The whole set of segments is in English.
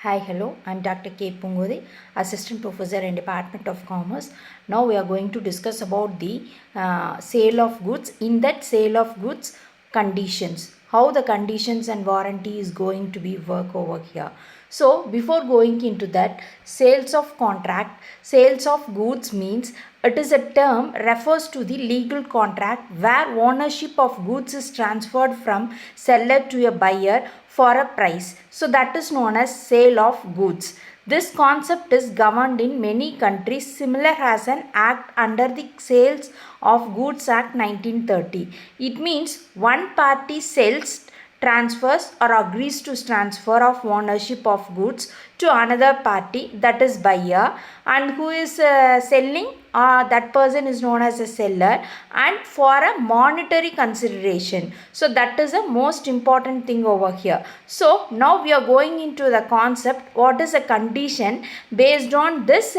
Hi, hello. I'm Dr. K. Pungodi, Assistant Professor in Department of Commerce. Now we are going to discuss about the sale of goods. In that sale of goods, conditions. How the conditions and warranty is going to be work over here. So before going into that, sales of contract, sales of goods means it is a term refers to the legal contract where ownership of goods is transferred from seller to a buyer for a price. So that is known as sale of goods. This concept is governed in many countries similar as an act under the Sales of Goods Act 1930. It means one party sells, transfers or agrees to transfer of ownership of goods to another party, that is buyer, and who is selling, that person is known as a seller, and for a monetary consideration. So that is the most important thing over here. So now we are going into the concept what is a condition based on this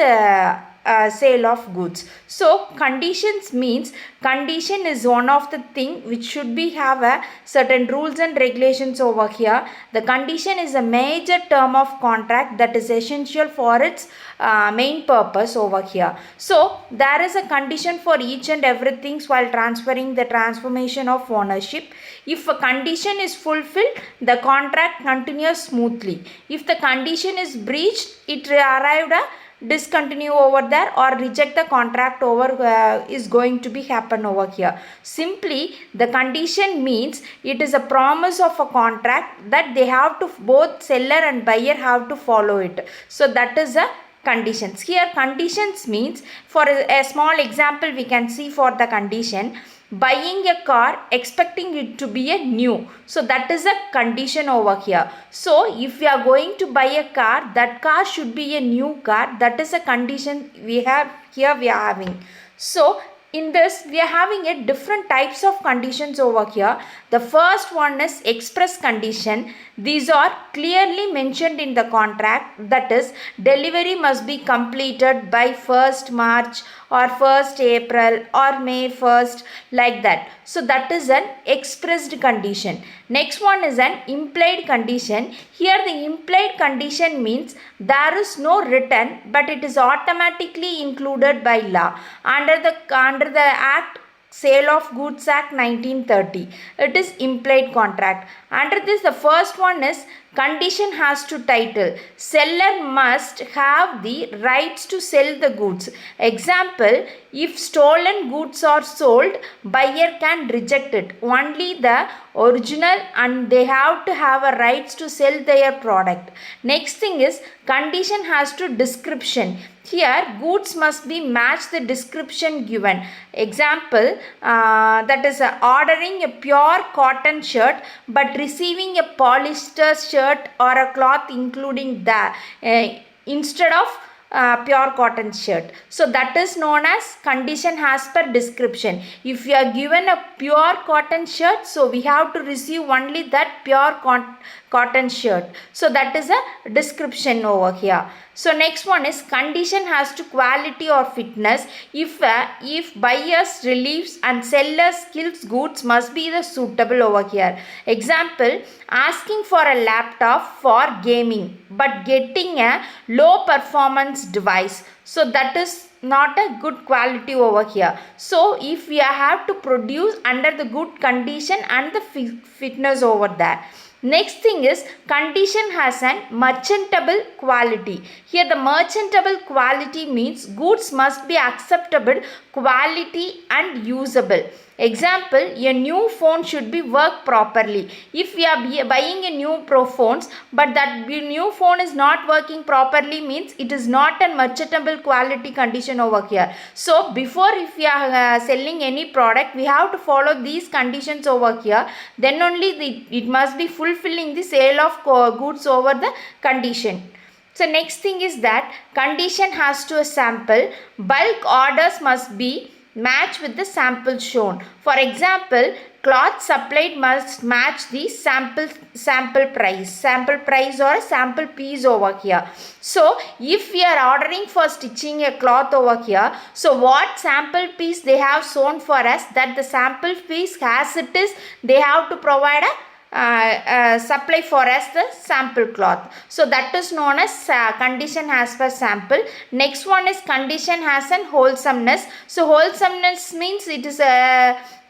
sale of goods. So conditions means condition is one of the thing which should be have a certain rules and regulations over here. The condition is a major term of contract that is essential for its main purpose over here. So there is a condition for each and everything while transferring the transformation of ownership. If a condition is fulfilled, the contract continues smoothly. If the condition is breached, it arrived a discontinue over there or reject the contract over is going to be happen over here. Simply the condition means it is a promise of a contract that they have to, both seller and buyer have to follow it. So that is a conditions. Here conditions means, for a small example we can see for the condition, buying a car expecting it to be a new. So that is a condition over here. So if we are going to buy a car, that car should be a new car. That is a condition we have here we are having. So in this we are having a different types of conditions over here. The first one is express condition. These are clearly mentioned in the contract, that is delivery must be completed by 1st March or 1st April or May 1st, like that. So that is an expressed condition. Next one is an implied condition. Here the implied condition means there is no written but it is automatically included by law under the Act Sale of Goods Act 1930. It is implied contract. Under this, the first one is condition has to title. Seller must have the rights to sell the goods. Example, if stolen goods are sold, buyer can reject it. Only the original and they have to have a rights to sell their product. Next thing is condition has to description. Here goods must be matched the description given. Example, that is ordering a pure cotton shirt but receiving a polyester shirt or a cloth including that instead of pure cotton shirt. So that is known as condition as per description. If you are given a pure cotton shirt, so we have to receive only that pure cotton shirt. So that is a description over here. So next one is condition has to quality or fitness. If buyers reliefs and sellers skills goods must be the suitable over here. Example, asking for a laptop for gaming but getting a low performance device. So that is not a good quality over here. So if we have to produce under the good condition and the fitness over there. Next thing is condition has an merchantable quality. Here the merchantable quality means goods must be acceptable quality and usable. Example, a new phone should be work properly. If we are buying a new phones but that new phone is not working properly means it is not a merchantable quality condition over here. So before if we are selling any product, we have to follow these conditions over here. Then only it must be fulfilling the sale of goods over the condition. So next thing is that condition has to a sample. Bulk orders must be match with the sample shown. For example, cloth supplied must match the sample price or a sample piece over here. So if we are ordering for stitching a cloth over here, so what sample piece they have shown for us, that the sample piece as it is they have to provide a supply for us the sample cloth. So that is known as condition as per sample. Next one is condition as an wholesomeness. So wholesomeness means it is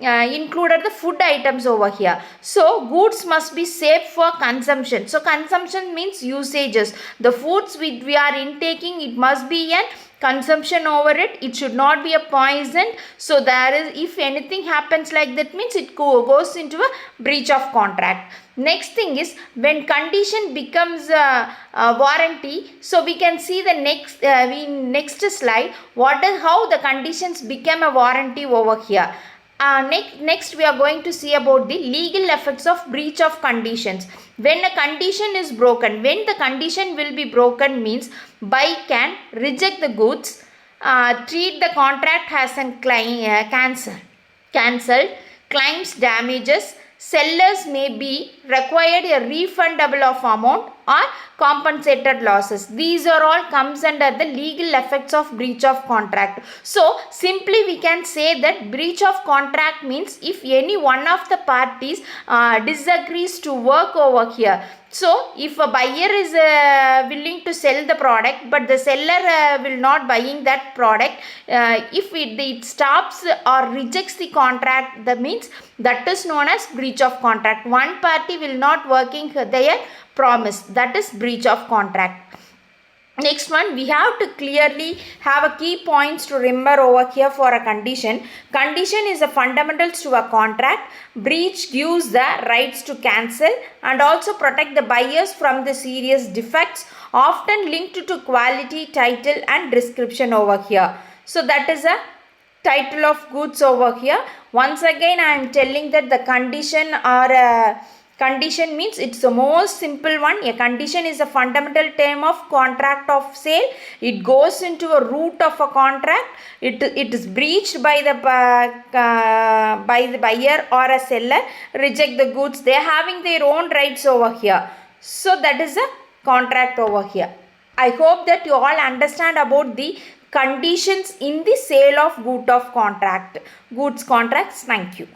included the food items over here. So goods must be safe for consumption. So consumption means usages. The foods we are intaking, it must be an consumption over it should not be a poison. So there is, if anything happens like that, means it goes into a breach of contract. Next thing is when condition becomes a warranty. So we can see the next slide what is how the conditions become a warranty over here. Next we are going to see about the legal effects of breach of conditions. When a condition is broken, when the condition will be broken means buyer can reject the goods, treat the contract as an cancelled, claims damages, sellers may be required a refundable of amount or compensated losses. These are all comes under the legal effects of breach of contract. So simply we can say that breach of contract means if any one of the parties disagrees to work over here. So if a buyer is willing to sell the product but the seller will not buying that product, if it stops or rejects the contract, that means that is known as breach of contract. One party will not working their promise, that is breach of contract. Next one, we have to clearly have a key points to remember over here for a condition. Condition is the fundamentals to a contract. Breach gives the rights to cancel and also protect the buyers from the serious defects often linked to quality, title and description over here. So that is a title of goods over here. Once again I am telling that the condition or condition means it's the most simple one. A condition is a fundamental term of contract of sale. It goes into a root of a contract. It is breached by the buyer or a seller. Reject the goods. They are having their own rights over here. So that is a contract over here. I hope that you all understand about the conditions in the sale of goods contracts. Thank you.